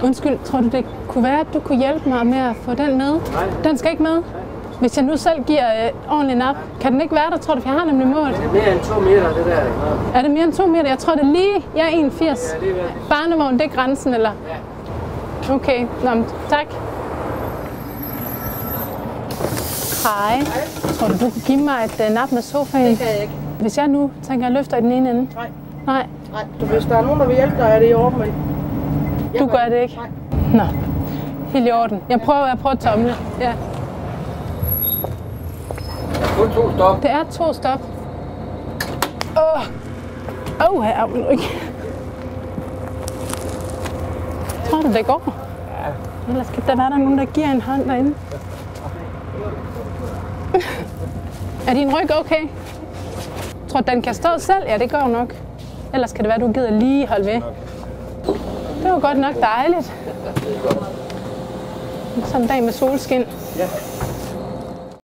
Undskyld, tror du det kunne være, at du kunne hjælpe mig med at få den med? Nej. Den skal ikke med? Hvis jeg nu selv giver ordentligt nap, kan den ikke være der, tror du? For jeg har nemlig målt. Det er mere end 2 meter, det der. Er det mere end 2 meter? Jeg tror, det er lige... Jeg er 81. Ja, det er vel. Barnevogn, det er grænsen, eller? Ja. Okay, nå, men tak. Hej. Tror du, du kunne give mig et nap med sofaen? Det kan jeg ikke. Hvis jeg nu tænker, at jeg løfter i den ene ende? Nej. Nej, Nej. Hvis der er nogen, der vil hjælpe dig, er det i orden, men... du gør det ikke? Nej. Nå, helt i orden. Jeg prøver at tomle. Ja. Kun 2 stop. Det er 2 stop. Her vil du ikke. Tror du, det går? Ja. Ellers skal der være nogen, der giver en hånd derinde. Er din ryg okay? Tror du, den kan stå selv? Ja, det gør hun nok. Ellers kan det være, du gider lige holde ved. Det var godt nok dejligt. Sådan en dag med solskin. Ja.